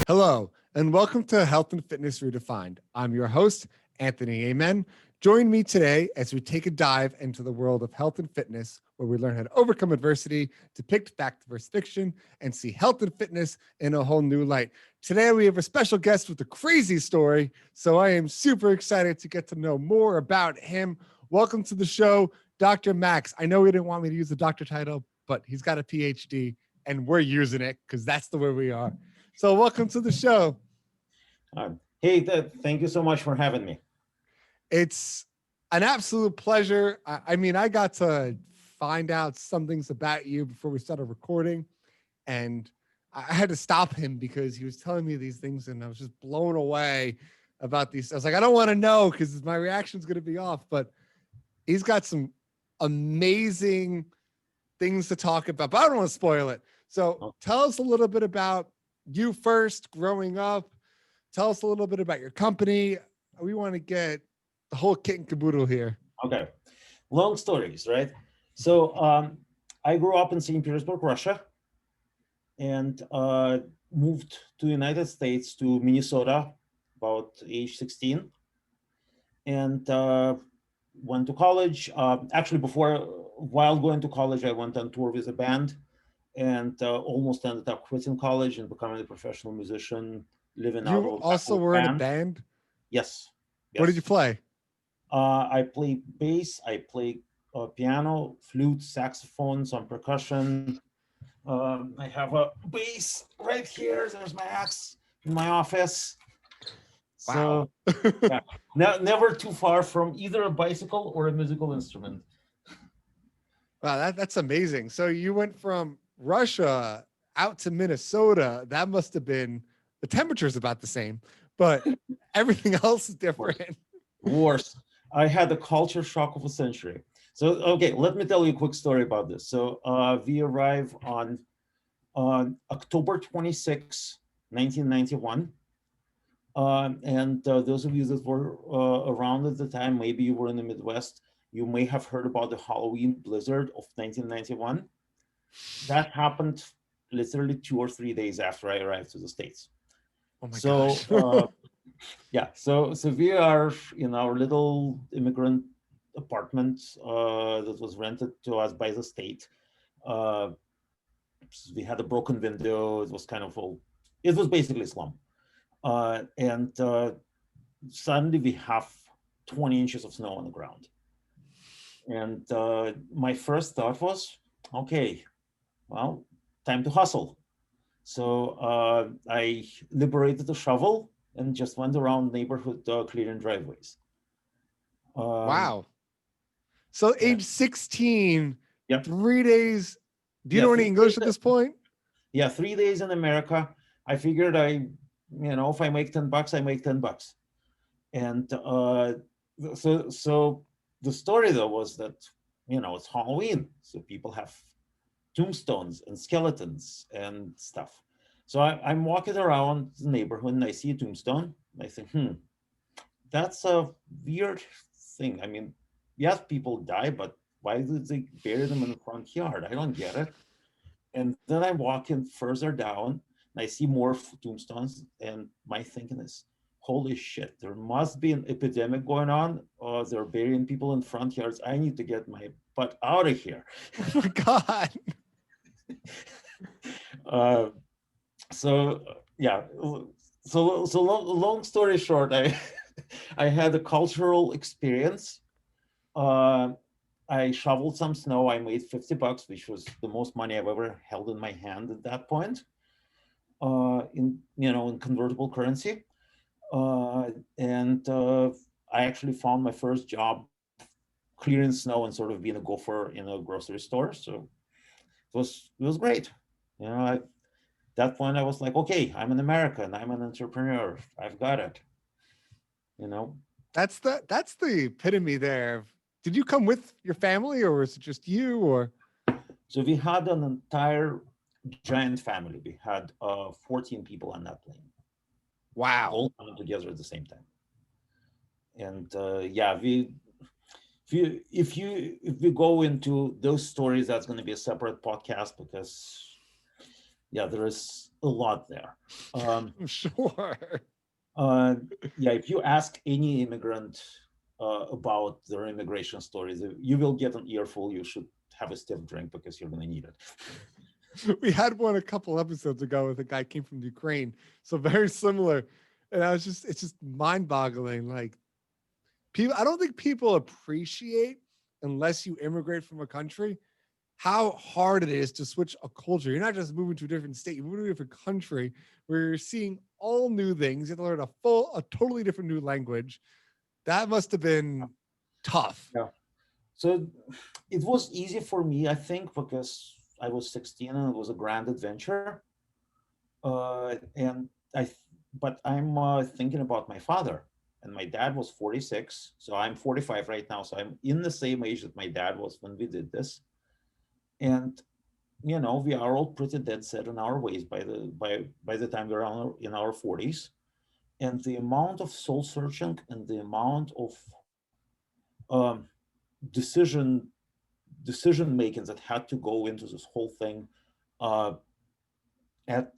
Hello, and welcome to Health and Fitness Redefined. I'm your host, Anthony Amen. Join me today as we take a dive into the world of health and fitness, where we learn how to overcome adversity, depict fact versus fiction, and see health and fitness in a whole new light. Today, we have a special guest with a crazy story, so I am super excited to get to know more about him. Welcome to the show, Dr. Max. I know he didn't want me to use the doctor title, but he's got a PhD, and we're using it because that's the way we are. So welcome to the show. Hey, thank you so much for having me. It's an absolute pleasure. I got to find out some things about you before we started recording, and I had to stop him because he was telling me these things, and I was just blown away about these. I was like, I don't want to know because my reaction's going to be off, but he's got some amazing things to talk about, but I don't want to spoil it. So tell us a little bit about you first, growing up. Tell us a little bit about your company. We want to get the whole kit and caboodle here. Okay, long stories, right? So I grew up in St. Petersburg, Russia, and moved to the United States, to Minnesota, about age 16, and went to college. Actually, while going to college, I went on tour with a band, and almost ended up quitting college and becoming a professional musician, living out You of a also backup were in a band. band. Yes, What did you yes. play? I play bass, I play piano, flute, saxophone, some percussion. I have a bass right here. There's my axe in my office. Wow. So, yeah, never too far from either a bicycle or a musical instrument. Wow, that's amazing. So you went from Russia out to Minnesota. That must have been, the temperature's about the same, but everything else is Worse. different. Worse. I had the culture shock of a century. So, okay, let me tell you a quick story about this. So, we arrive on October 26, 1991. And those of you that were around at the time, maybe you were in the Midwest, you may have heard about the Halloween blizzard of 1991. That happened literally 2 or 3 days after I arrived to the States. Oh my So gosh. yeah, so we are in our little immigrant apartment that was rented to us by the state. Uh, we had a broken window. It was kind of all. It was basically a slum. And suddenly we have 20 inches of snow on the ground. And my first thought was, okay, well, time to hustle. So I liberated a shovel and just went around neighborhood clearing driveways. Um, Wow. So and age 16, yeah, 3 days. Do you yeah, know any 3 days. English at this point? Yeah, 3 days in America. I figured if I make $10, I make $10. And so the story though was that it's Halloween, so people have tombstones and skeletons and stuff. So I'm walking around the neighborhood and I see a tombstone. And I think, that's a weird thing. I mean, yes, people die, but why did they bury them in the front yard? I don't get it. And then I'm walking further down and I see more tombstones. And my thinking is, holy shit, there must be an epidemic going on. They're burying people in front yards. I need to get my butt out of here. Oh my God. uh, so yeah, so long story short, I I had a cultural experience. Uh, I shoveled some snow. I made $50, which was the most money I've ever held in my hand at that point, in convertible currency. And I actually found my first job clearing snow and sort of being a gopher in a grocery store. So it was great. At that point I was like, okay, I'm an American. I'm an entrepreneur. I've got it. You know. That's the epitome there. Did you come with your family or was it just you or? So we had an entire giant family. We had 14 people on that plane, Wow. all coming together at the same time. And yeah, if we go into those stories, that's going to be a separate podcast because Yeah, there is a lot there. Um, I'm sure. uh, yeah, if you ask any immigrant about their immigration stories, you will get an earful. You should have a stiff drink because you're going to need it. We had one a couple episodes ago with a guy came from Ukraine, so very similar. And it's just mind boggling. Like people, I don't think people appreciate unless you immigrate from a country how hard it is to switch a culture. You're not just moving to a different state, you're moving to a different country where you're seeing all new things. You have to learn a totally different new language. That must have been tough. Yeah. So it was easy for me, I think, because I was 16 and it was a grand adventure. And but I'm thinking about my father, and my dad was 46, so I'm 45 right now. So I'm in the same age that my dad was when we did this, and we are all pretty dead set in our ways by the time we're in our 40s, and the amount of soul searching and the amount of um, decision decision making that had to go into this whole thing uh, at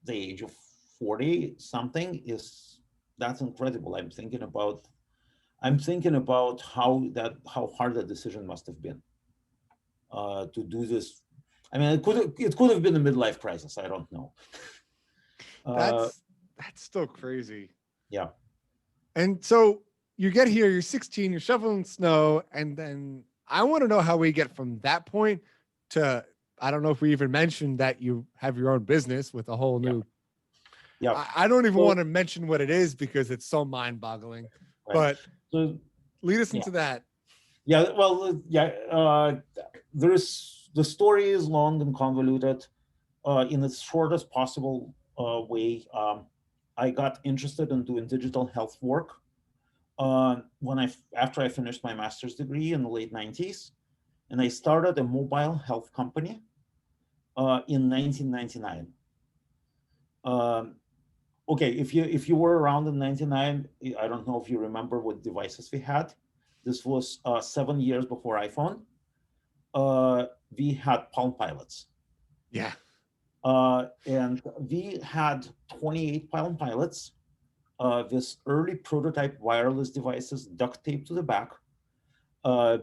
the age of 40 something is that's incredible. I'm thinking about how hard that decision must have been to do this. I mean, it could have been a midlife crisis. I don't know. uh, That's still crazy. yeah, And so you get here, you're 16, you're shoveling snow, and then I want to know how we get from that point to I don't know if we even mentioned that you have your own business with a whole yeah, new. yeah. I don't even So want to mention what it is because it's so mind boggling. right. But So lead us yeah, into that. yeah. Well, yeah. There is the story is long and convoluted. In the shortest possible way, I got interested in doing digital health work when after I finished my master's degree in the late 90s, and I started a mobile health company in 1999. Um, okay, if you were around in 99, I don't know if you remember what devices we had. This was 7 years before iPhone. Uh, we had Palm Pilots. Yeah. And we had 28 Palm Pilots, with early prototype wireless devices duct taped to the back,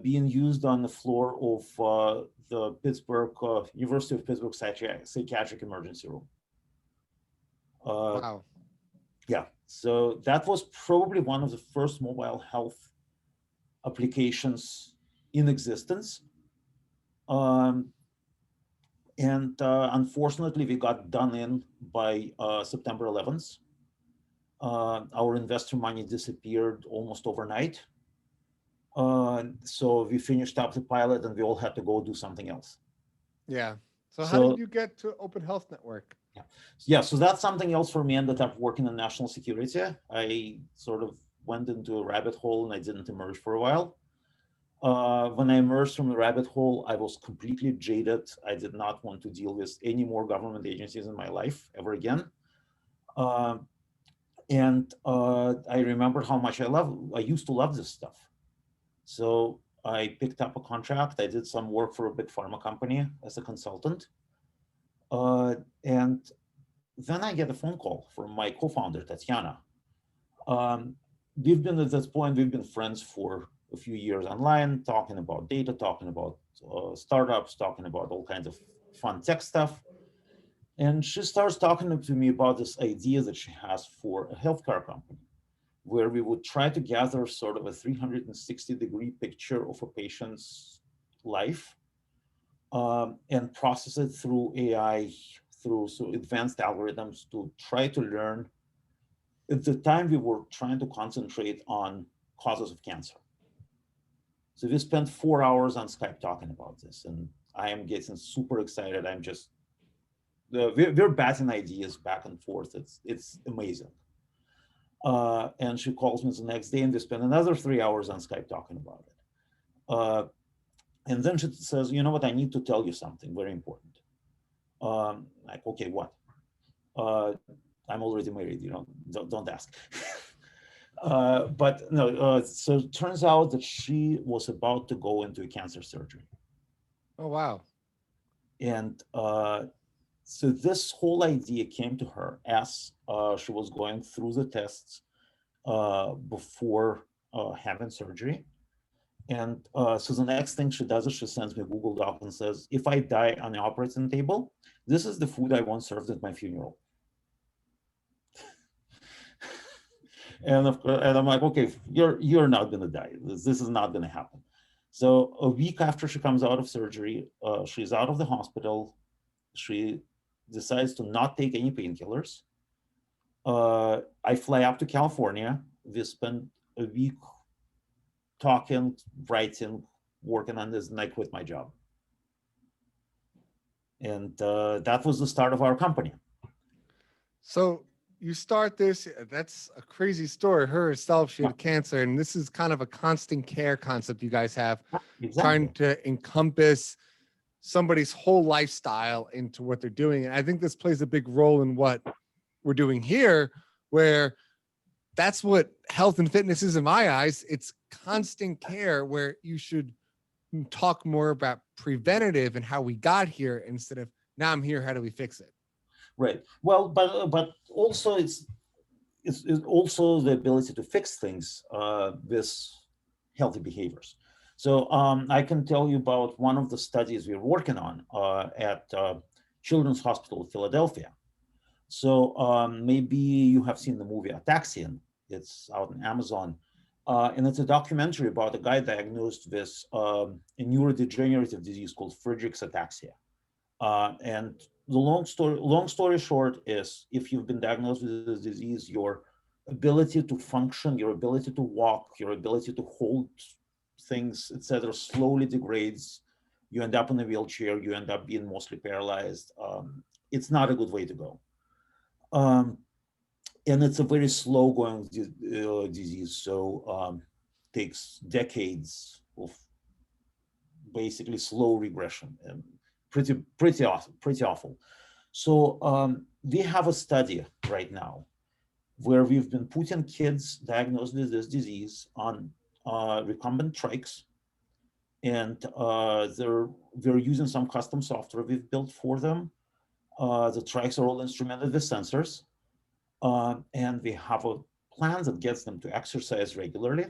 being used on the floor of the Pittsburgh University of Pittsburgh psychiatric emergency room. Uh, Wow. yeah, so that was probably one of the first mobile health applications in existence. Um, and unfortunately, we got done in by September 11th. Our investor money disappeared almost overnight. So we finished up the pilot and we all had to go do something else. Yeah. So how did So you get to Open Health Network? yeah, yeah. So that's something else for me. Ended up working in national security. I sort of went into a rabbit hole and I didn't emerge for a while. When I emerged from the rabbit hole, I was completely jaded. I did not want to deal with any more government agencies in my life ever again. Uh, and I remembered how much I used to love this stuff. So I picked up a contract. I did some work for a big pharma company as a consultant. And then I get a phone call from my co-founder, Tatiana. Um, we've been friends for a few years online, talking about data, talking about startups, talking about all kinds of fun tech stuff. And she starts talking to me about this idea that she has for a healthcare company, where we would try to gather sort of a 360-degree picture of a patient's life, and process it through AI, through advanced algorithms to try to learn. At the time, we were trying to concentrate on causes of cancer. So we spent 4 hours on Skype talking about this, and I am getting super excited. We're batting ideas back and forth. It's amazing. And she calls me the next day, and we spend another 3 hours on Skype talking about it. Uh, and then she says, "You know what? I need to tell you something very important." Like, okay, what? Uh, I'm already married. Don't ask. But no. So it turns out that she was about to go into a cancer surgery, Oh wow. and So this whole idea came to her as she was going through the tests before having surgery. And so the next thing she does is she sends me a Google Doc and says, if I die on the operating table, this is the food I want served at my funeral. And I'm like, okay, you're not going to die. This is not going to happen. So a week after she comes out of surgery, she's out of the hospital. She decides to not take any painkillers. I fly up to California. We spend a week talking, writing, working on this, and I quit my job. And that was the start of our company. So you start this, that's a crazy story. Her herself, she had cancer, and this is kind of a constant care concept you guys have, trying to encompass somebody's whole lifestyle into what they're doing. And I think this plays a big role in what we're doing here, where that's what health and fitness is in my eyes. It's constant care, where you should talk more about preventative and how we got here instead of now I'm here, how do we fix it? Right. Well, but also it's also the ability to fix things with healthy behaviors. So I can tell you about one of the studies we're working on at Children's Hospital of Philadelphia. So maybe you have seen the movie Ataxian. It's out on Amazon. And it's a documentary about a guy diagnosed with a neurodegenerative disease called Friedreich's ataxia. And the long story short is, if you've been diagnosed with this disease, your ability to function, your ability to walk, your ability to hold things, etc., slowly degrades. You end up in a wheelchair. You end up being mostly paralyzed. It's not a good way to go. And it's a very slow going disease. So takes decades of basically slow regression, and pretty awful. So we have a study right now where we've been putting kids diagnosed with this disease on recumbent trikes, and we're using some custom software we've built for them. The trikes are all instrumented with sensors, and we have a plan that gets them to exercise regularly,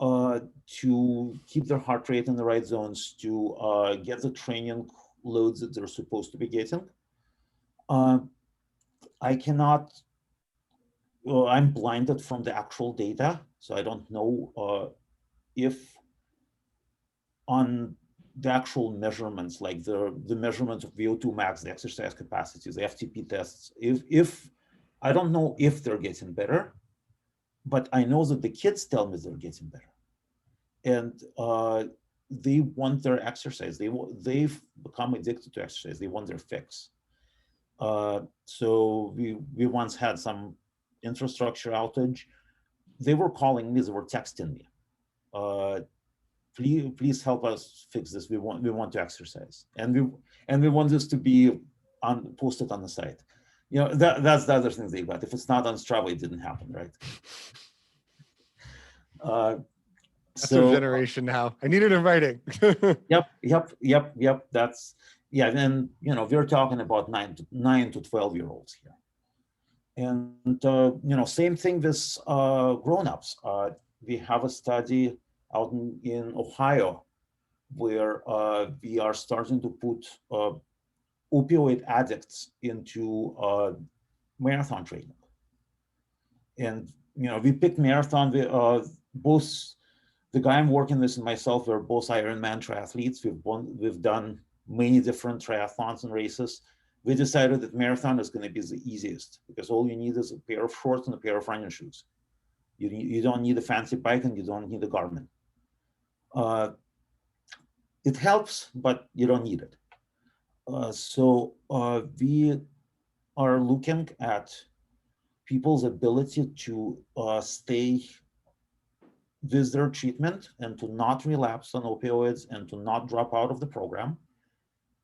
to keep their heart rate in the right zones, to get the training loads that they're supposed to be getting. I cannot, I'm blinded from the actual data, so I don't know if on the actual measurements, like the measurements of VO2 max, the exercise capacity, the FTP tests, if I don't know if they're getting better, but I know that the kids tell me they're getting better. And they want their exercise. They've become addicted to exercise. They want their fix. So we once had some infrastructure outage. They were calling me. They were texting me. Please help us fix this. We want to exercise, and we want this to be posted on the site. You know, that's the other thing they got. If it's not on Strava, it didn't happen, right? That's our generation now. I need it in writing. Yep. That's, yeah. And we're talking about 9 to 12-year-olds here. And same thing with grown-ups. We have a study out in Ohio where we are starting to put opioid addicts into marathon training. And we picked marathon. Both the guy I'm working with and myself, we're both Ironman triathletes. We've done many different triathlons and races. We decided that marathon is going to be the easiest because all you need is a pair of shorts and a pair of running shoes. You don't need a fancy bike and you don't need a Garmin. It helps, but you don't need it. So we are looking at people's ability to stay with their treatment and to not relapse on opioids and to not drop out of the program.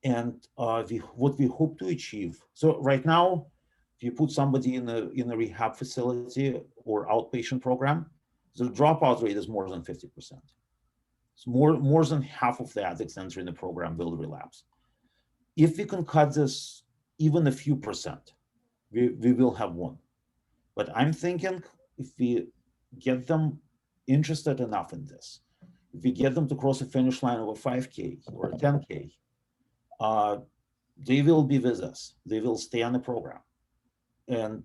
And what we hope to achieve. So right now, if you put somebody in a rehab facility or outpatient program, the dropout rate is more than 50%. It's more than half of the addicts entering the program will relapse. If we can cut this even a few percent, we will have won. But I'm thinking if we get them interested enough in this, if we get them to cross a finish line of a 5K or a 10K, they will be with us. They will stay on the program. And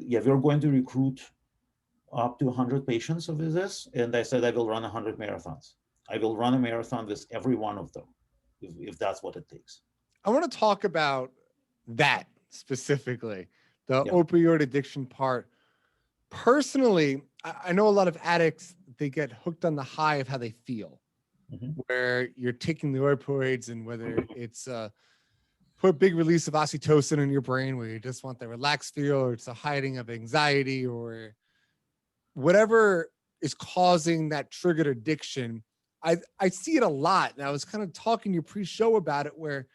yeah, we're going to recruit up to 100 patients with this. And I said I will run 100 marathons. I will run a marathon with every one of them, if that's what it takes. I want to talk about that specifically, the Yeah. opioid addiction part. Personally, I know a lot of addicts, they get hooked on the high of how they feel, where you're taking the opioids, and whether it's put a big release of oxytocin in your brain where you just want the relaxed feel, or it's a hiding of anxiety, or whatever is causing that triggered addiction. I see it a lot. And I was kind of talking to you pre-show about it, where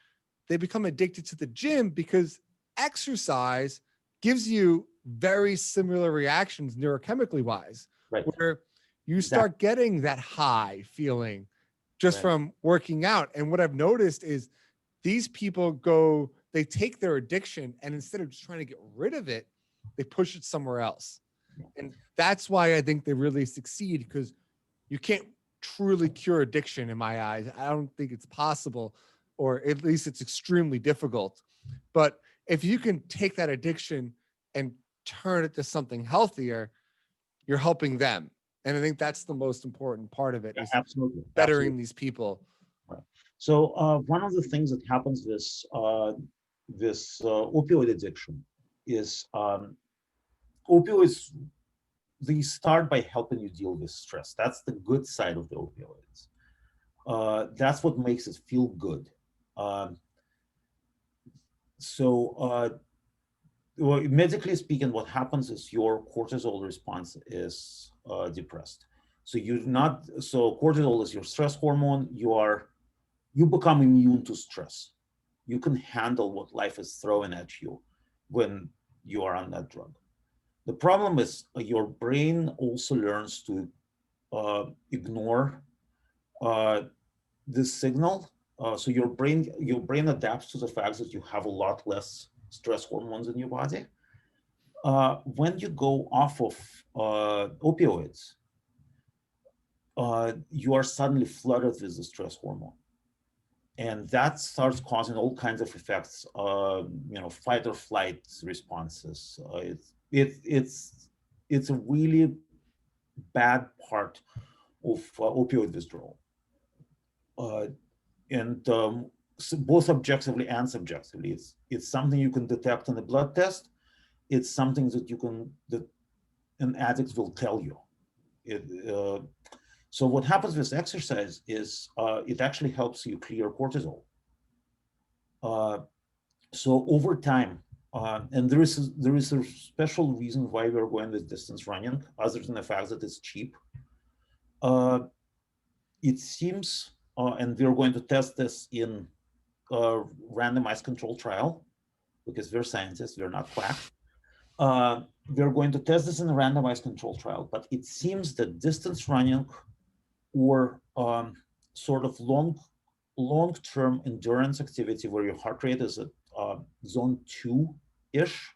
they become addicted to the gym because exercise gives you very similar reactions neurochemically wise, Right. where you start getting that high feeling just from working out. And what I've noticed is these people they take their addiction, and instead of just trying to get rid of it, they push it somewhere else. And that's why I think they really succeed, because you can't truly cure addiction in my eyes. I don't think it's possible, or at least it's extremely difficult. But if you can take that addiction and turn it to something healthier, you're helping them. And I think that's the most important part of it, is absolutely bettering these people. Right. So one of the things that happens with this opioid addiction is opioids, they start by helping you deal with stress. That's the good side of the opioids. That's what makes it feel good. Well, medically speaking, what happens is your cortisol response is depressed. So cortisol is your stress hormone. You become immune to stress. You can handle what life is throwing at you when you are on that drug. The problem is your brain also learns to ignore this signal. So your brain adapts to the fact that you have a lot less stress hormones in your body. When you go off of opioids, you are suddenly flooded with the stress hormone. And that starts causing all kinds of effects, fight or flight responses. It's a really bad part of opioid withdrawal. So both objectively and subjectively, it's something you can detect in the blood test. It's something that an addict will tell you. So what happens with exercise is it actually helps you clear cortisol. So over time, and there is a special reason why we're going with distance running, other than the fact that it's cheap. It seems, and we're going to test this in a randomized control trial, because we're scientists, we're not quacks. We're going to test this in a randomized control trial, but it seems that distance running or sort of long-term endurance activity where your heart rate is at zone 2-ish,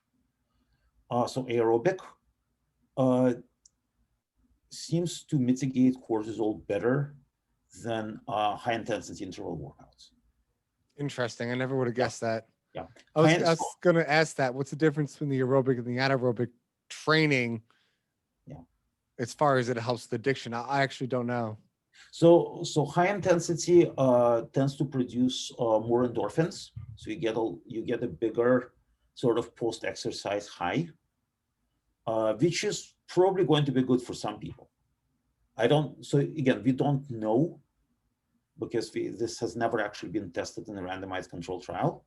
so aerobic, seems to mitigate cortisol better than high-intensity interval workouts. Interesting. I never would have guessed that. Yeah. I was going to ask that. What's the difference between the aerobic and the anaerobic training? Yeah. As far as it helps the addiction, I actually don't know. So high intensity tends to produce more endorphins. So you get a bigger sort of post-exercise high, which is probably going to be good for some people. So again, we don't know, because this has never actually been tested in a randomized control trial.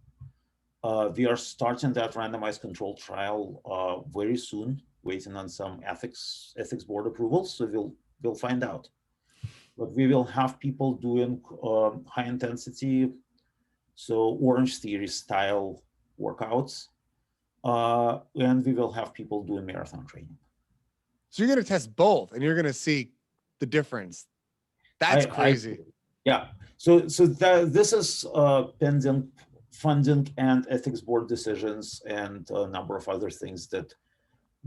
We are starting that randomized control trial very soon, waiting on some ethics board approvals. So we'll find out. But we will have people doing high intensity, so Orange Theory style workouts, and we will have people doing marathon training. So you're going to test both, and you're going to see the difference. That's crazy. Yeah. So this is pending funding and ethics board decisions and a number of other things that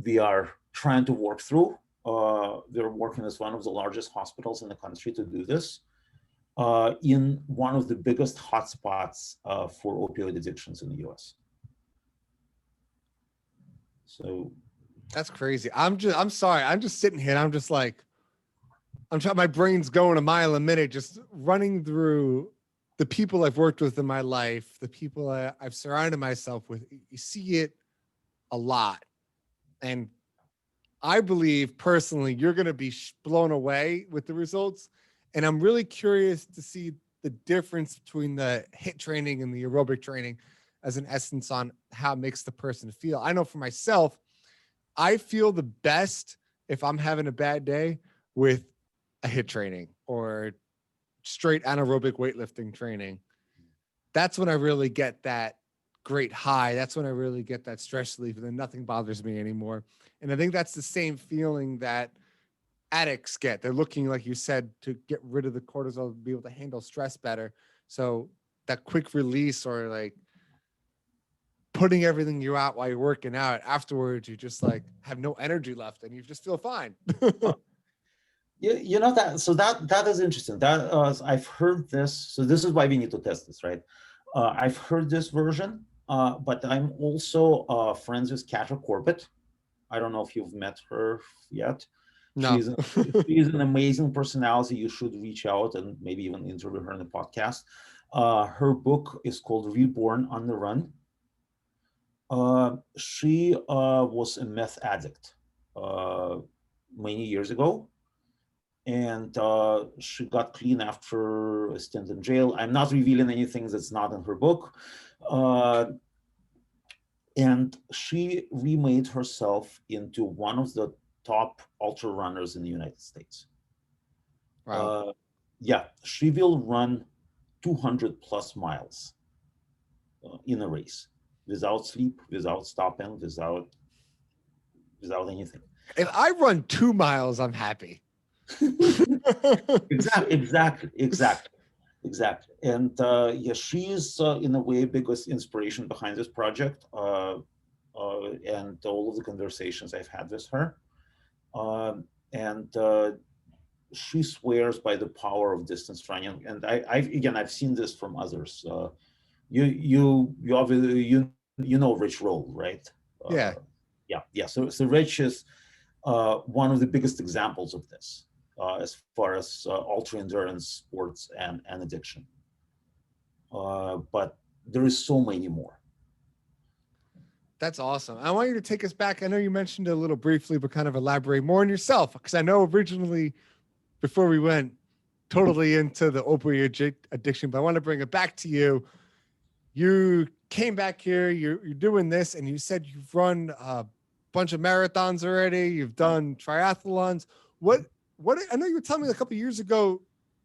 we are trying to work through. We're working as one of the largest hospitals in the country to do this in one of the biggest hotspots for opioid addictions in the US. So That's crazy. I'm sorry. I'm just sitting here and I'm just like, my brain's going a mile a minute, just running through the people I've worked with in my life, the people I've surrounded myself with. You see it a lot. And I believe personally, you're going to be blown away with the results. And I'm really curious to see the difference between the HIIT training and the aerobic training as an essence on how it makes the person feel. I know for myself, I feel the best if I'm having a bad day with a HIIT training or straight anaerobic weightlifting training. That's when I really get that great high. That's when I really get that stress relief, and then nothing bothers me anymore. And I think that's the same feeling that addicts get. They're looking, like you said, to get rid of the cortisol, be able to handle stress better. So that quick release, or like putting everything you out while you're working out, afterwards you just like have no energy left and you just feel fine. you know that is interesting. That I've heard this. So this is why we need to test this, right? I've heard this version, but I'm also friends with Katra Corbett. I don't know if you've met her yet. No. She's an amazing personality. You should reach out and maybe even interview her in the podcast. Her book is called Reborn on the Run. She was a meth addict many years ago, and she got clean after a stint in jail. I'm not revealing anything that's not in her book. And she remade herself into one of the top ultra runners in the United States. Wow. Yeah, she will run 200 plus miles in a race without sleep, without stopping, without anything. If I run 2 miles, I'm happy. Exactly. And yeah, she is in a way biggest inspiration behind this project, and all of the conversations I've had with her. And she swears by the power of distance running. And I've seen this from others. You obviously you know Rich Roll, right? Yeah. Yeah. So Rich is one of the biggest examples of this as far as ultra endurance sports and addiction. But there is so many more. That's awesome. I want you to take us back. I know you mentioned it a little briefly, but kind of elaborate more on yourself, because I know originally, before we went totally into the opioid addiction, but I want to bring it back to you. You came back here, you're doing this, and you said you've run a bunch of marathons already. You've done triathlons. What I know you were telling me a couple of years ago,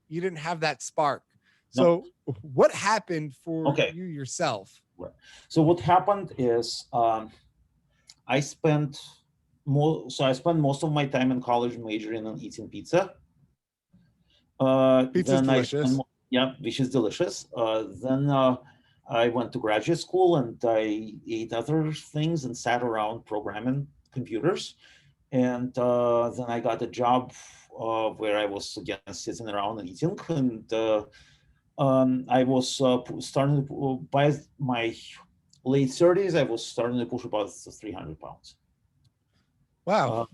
you didn't have that spark. So what happened for you yourself? Right. So what happened is I spent most of my time in college majoring in eating pizza. Pizza's delicious. Which is delicious. Then I went to graduate school and I ate other things and sat around programming computers. And then I got a job where I was again sitting around and eating. And I was starting to, by my late 30s, I was starting to push about 300 pounds. Wow.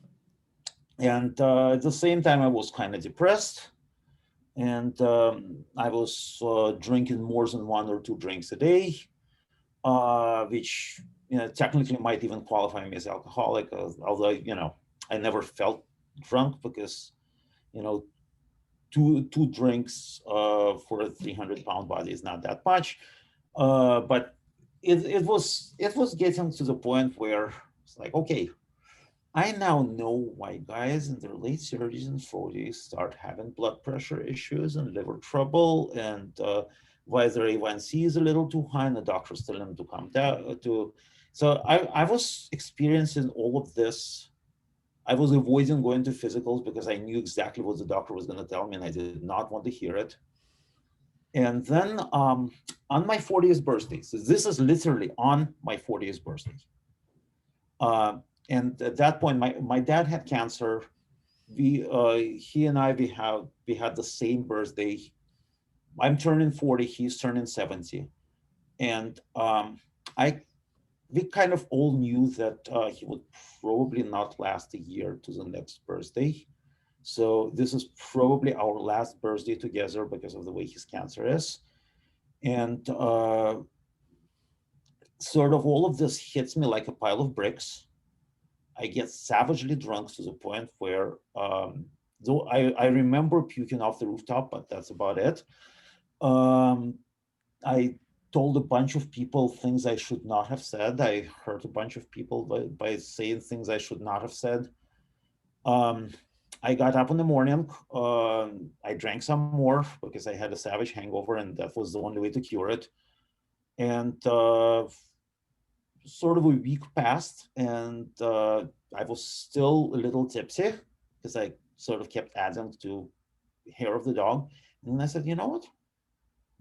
And at the same time, I was kind of depressed. And I was drinking more than 1 or 2 drinks a day, which technically might even qualify me as alcoholic, although I never felt drunk because two drinks for a 300-pound body is not that much, but it was getting to the point where it's like, okay, I now know why guys in their late 30s and 40s start having blood pressure issues and liver trouble, and why their A1C is a little too high, and the doctors tell them to come down. So I was experiencing all of this. I was avoiding going to physicals because I knew exactly what the doctor was going to tell me, and I did not want to hear it. And then on my 40th birthday, so this is literally on my 40th birthday. Uh, and at that point, my dad had cancer. He and I, we had the same birthday. I'm turning 40, he's turning 70. And I we kind of all knew that he would probably not last a year to the next birthday. So this is probably our last birthday together because of the way his cancer is. And sort of all of this hits me like a pile of bricks. I get savagely drunk to the point where, though I remember puking off the rooftop, but that's about it. Um, I told a bunch of people things I should not have said. I hurt a bunch of people by saying things I should not have said. Um, I got up in the morning. I drank some more because I had a savage hangover, and that was the only way to cure it. And sort of a week passed, and I was still a little tipsy because I sort of kept adding to hair of the dog. And then I said, you know what?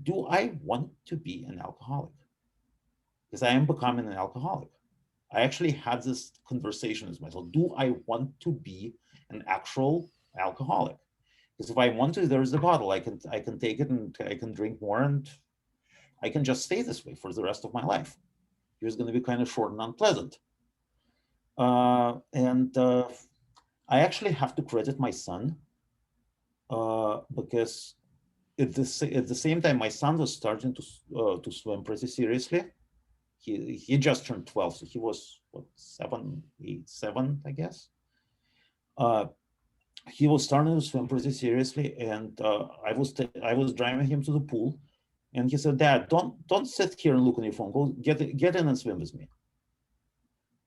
Do I want to be an alcoholic? Because I am becoming an alcoholic. I actually had this conversation with myself. Do I want to be an actual alcoholic? Because if I want to, there's the bottle. I can take it and I can drink more, and I can just stay this way for the rest of my life. It's going to be kind of short and unpleasant. And I actually have to credit my son because at the same time, my son was starting to swim pretty seriously. He just turned 12, so he was what, 7, 8, 7, I guess. Uh, he was starting to swim pretty seriously, and I was driving him to the pool, and he said, "Dad, don't sit here and look on your phone. Go get in and swim with me."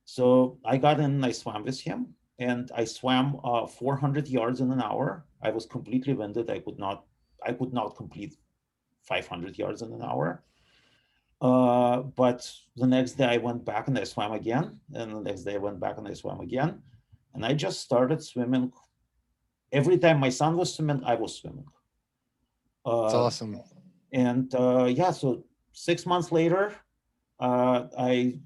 So I got in and I swam with him, and I swam 400 yards in an hour. I was completely winded. I could not complete 500 yards in an hour. But the next day I went back and I swam again, and the next day I went back and I swam again, and I just started swimming. Every time my son was swimming, I was swimming. It's Uh, awesome. and yeah, so 6 months later, I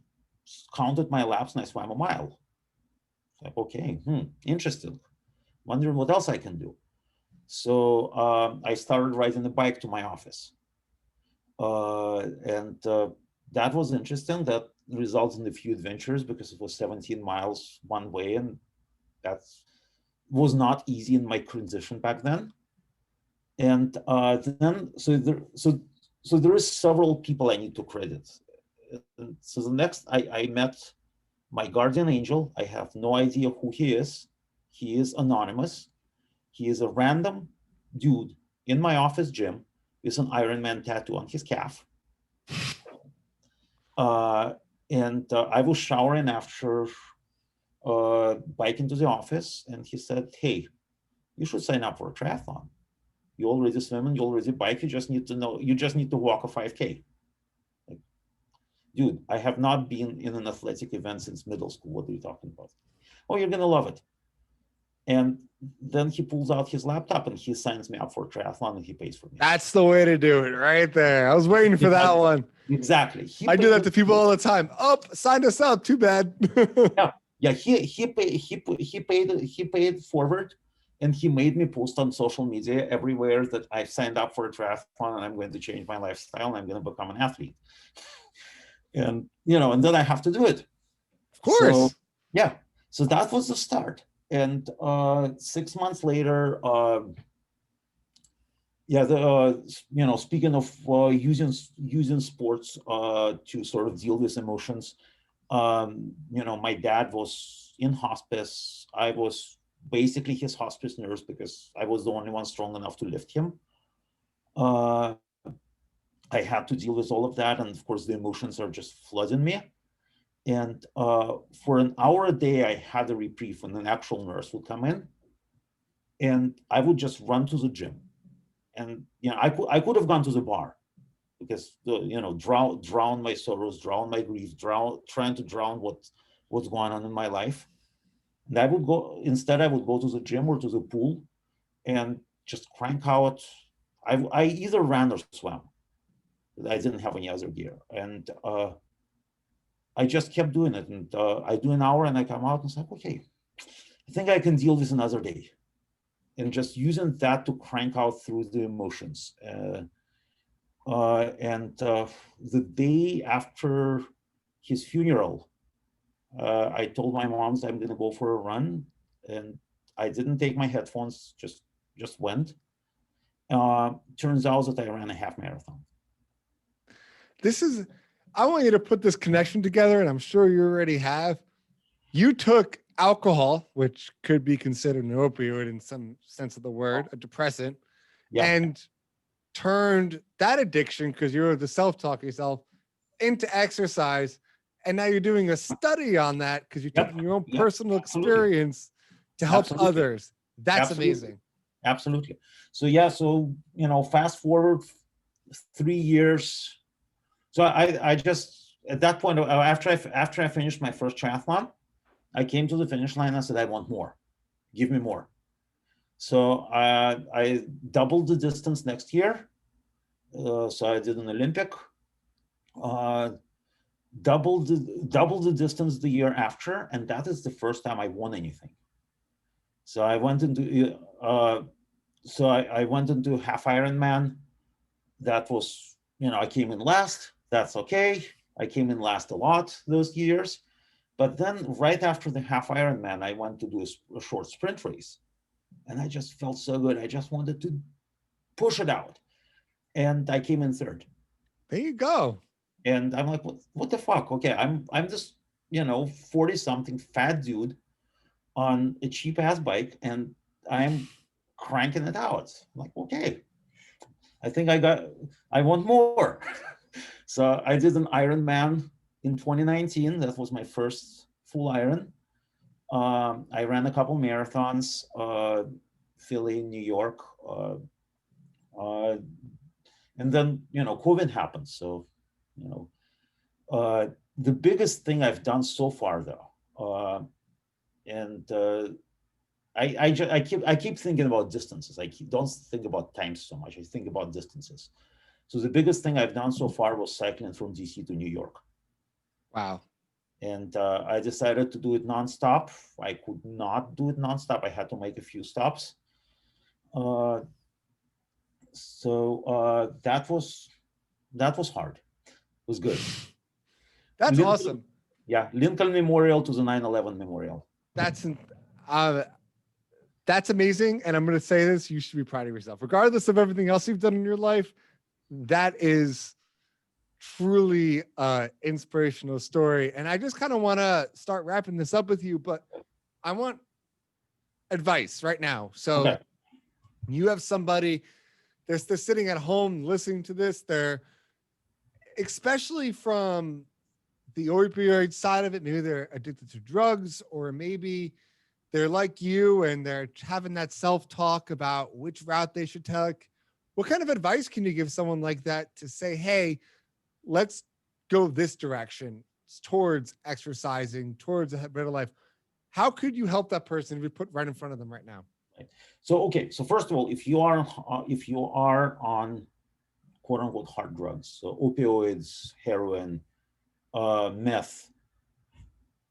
counted my laps and I swam a mile. Like, okay, interesting. Wondering what else I can do. So I started riding the bike to my office. And that was interesting. That resulted in a few adventures because it was 17 miles one way, and that was not easy in my transition back then. And then, so there is several people I need to credit. And so the next, I met my guardian angel. I have no idea who he is. He is anonymous. He is a random dude in my office gym with an Iron Man tattoo on his calf. Uh, and I was showering after biking to the office, and he said, "Hey, you should sign up for a triathlon. You already swim and you already bike. You just need to walk a 5K." Like, dude, I have not been in an athletic event since middle school. What are you talking about? Oh, you're gonna love it. And then he pulls out his laptop and he signs me up for a triathlon and he pays for me. That's the way to do it right there. I was waiting for that one. Exactly. I do that to people all the time. Oh, signed us up. Too bad. Yeah. He paid forward, and he made me post on social media everywhere that I signed up for a triathlon and I'm going to change my lifestyle and I'm going to become an athlete. And and then I have to do it. Of course. So yeah. So that was the start. And 6 months later, speaking of using sports to sort of deal with emotions, my dad was in hospice. I was basically his hospice nurse because I was the only one strong enough to lift him. Uh, I had to deal with all of that, and of course, the emotions are just flooding me. And for an hour a day, I had a reprieve when an actual nurse would come in, and I would just run to the gym. And I could have gone to the bar because drown my sorrows, drown my grief, trying to drown what's going on in my life. And I would go to the gym or to the pool and just crank out I either ran or swam. I didn't have any other gear. And I just kept doing it. And I do an hour and I come out and say, okay, I think I can deal with another day. And just using that to crank out through the emotions. The day after his funeral, I told my moms I'm going to go for a run, and I didn't take my headphones. Just went. Turns out that I ran a half marathon. I want you to put this connection together, and I'm sure you already have. You took alcohol, which could be considered an opioid in some sense of the word, a depressant, and turned that addiction, because you're the self-talk yourself, into exercise. And now you're doing a study on that because you're taking your own personal experience to help others. That's amazing. Absolutely. So fast forward 3 years. So I just, at that point, after I finished my first triathlon, I came to the finish line and I said, I want more. Give me more. So I doubled the distance next year. So I did an Olympic. Double the distance the year after, and that is the first time I won anything. So I went into I went into half Ironman. That was, I came in last. That's okay. I came in last a lot those years. But then right after the half Ironman, I went to do a short sprint race. And I just felt so good. I just wanted to push it out. And I came in third. There you go. And I'm like, what the fuck? Okay, I'm this, 40-something fat dude on a cheap ass bike, and I'm cranking it out. I'm like, okay, I think I want more. So I did an Ironman in 2019. That was my first full Iron. I ran a couple marathons, Philly, New York, and then COVID happened. So the biggest thing I've done so far, though, I keep thinking about distances. Don't think about times so much. I think about distances. So the biggest thing I've done so far was cycling from DC to New York. Wow. And I decided to do it nonstop. I could not do it nonstop. I had to make a few stops. So that was hard. It was good. That's awesome. Yeah, Lincoln Memorial to the 9/11 Memorial. That's amazing. And I'm going to say this, you should be proud of yourself. Regardless of everything else you've done in your life, that is truly an inspirational story. And I just kind of want to start wrapping this up with you, but I want advice right now. So you have somebody they're sitting at home listening to this. They're, especially from the opioid side of it, maybe they're addicted to drugs, or maybe they're like you and they're having that self-talk about which route they should take. What kind of advice can you give someone like that to say, hey, let's go this direction towards exercising, towards a better life? How could you help that person if you put right in front of them right now? So first of all, if you are on quote unquote hard drugs, so opioids, heroin, meth,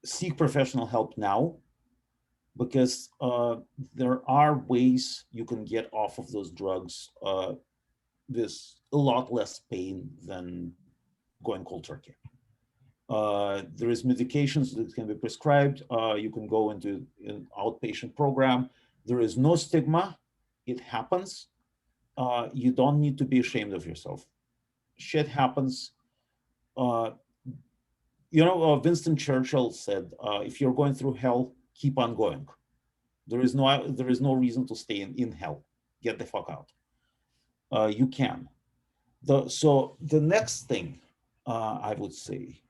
seek professional help now, because there are ways you can get off of those drugs with a lot less pain than going cold turkey. There is medications that can be prescribed. You can go into an outpatient program. There is no stigma. It happens. You don't need to be ashamed of yourself. Shit happens. Winston Churchill said, if you're going through hell, keep on going. There is no reason to stay in hell. Get the fuck out. You can. So the next thing I would say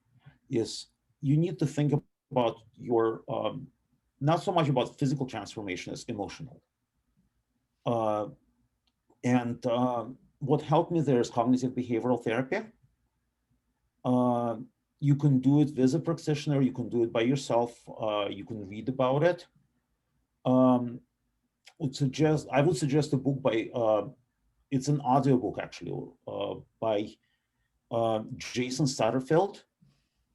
is you need to think about your, not so much about physical transformation as emotional. And what helped me there is cognitive behavioral therapy. You can do it with a practitioner. You can do it by yourself. You can read about it. I would suggest a book by it's an audiobook actually by Jason Satterfield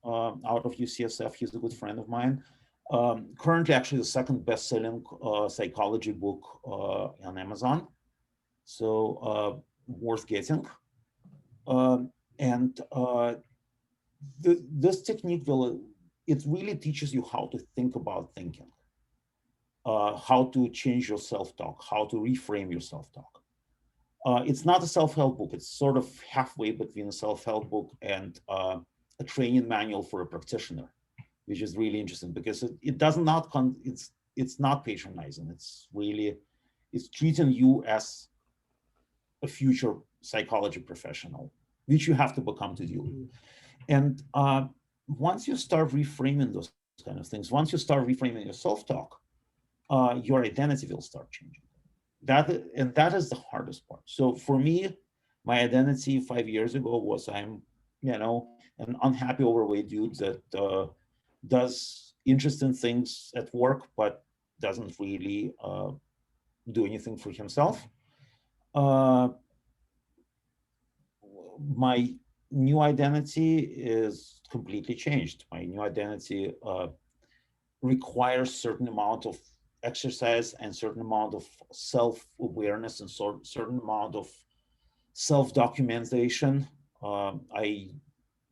out of UCSF. He's a good friend of mine. Currently, actually, the second best-selling psychology book on Amazon. So worth getting. And this technique it really teaches you how to think about thinking, how to change your self-talk, how to reframe your self-talk. It's not a self-help book. It's sort of halfway between a self-help book and a training manual for a practitioner, which is really interesting because it does not it's not patronizing. It's treating you as a future psychology professional, which you have to become to do. And once you start reframing those kind of things, once you start reframing your self-talk, your identity will start changing. That is the hardest part. So for me, my identity 5 years ago was I'm, an unhappy overweight dude that does interesting things at work, but doesn't really do anything for himself. My new identity is completely changed. My new identity requires certain amount of exercise and certain amount of self-awareness and certain amount of self-documentation. I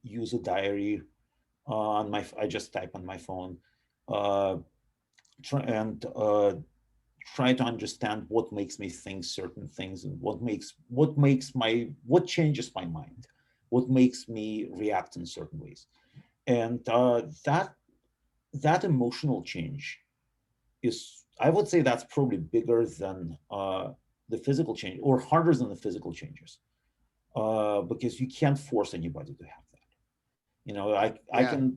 use a diary I just type on my phone and try to understand what makes me think certain things and what changes my mind, what makes me react in certain ways. And that emotional change is, I would say that's probably bigger than the physical change, or harder than the physical changes, because you can't force anybody to have that. I can,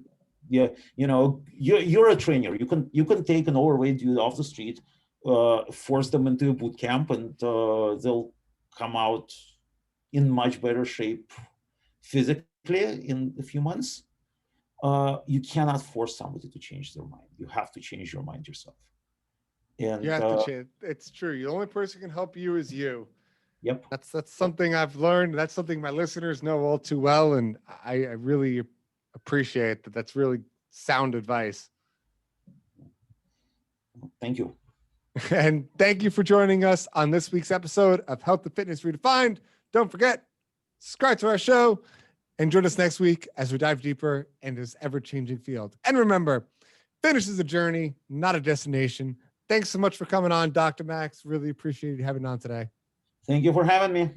you're a trainer. You can take an overweight dude off the street, force them into a boot camp, and they'll come out in much better shape physically in a few months. You cannot force somebody to change their mind. You have to change your mind yourself. And You have to change. It's true. The only person who can help you is you. Yep. That's something I've learned. That's something my listeners know all too well, and I really appreciate that. That's really sound advice. Thank you. And thank you for joining us on this week's episode of Health and Fitness Redefined. Don't forget, subscribe to our show and join us next week as we dive deeper into this ever-changing field. And remember, fitness is a journey, not a destination. Thanks so much for coming on, Dr. Max. Really appreciate you having on today. Thank you for having me.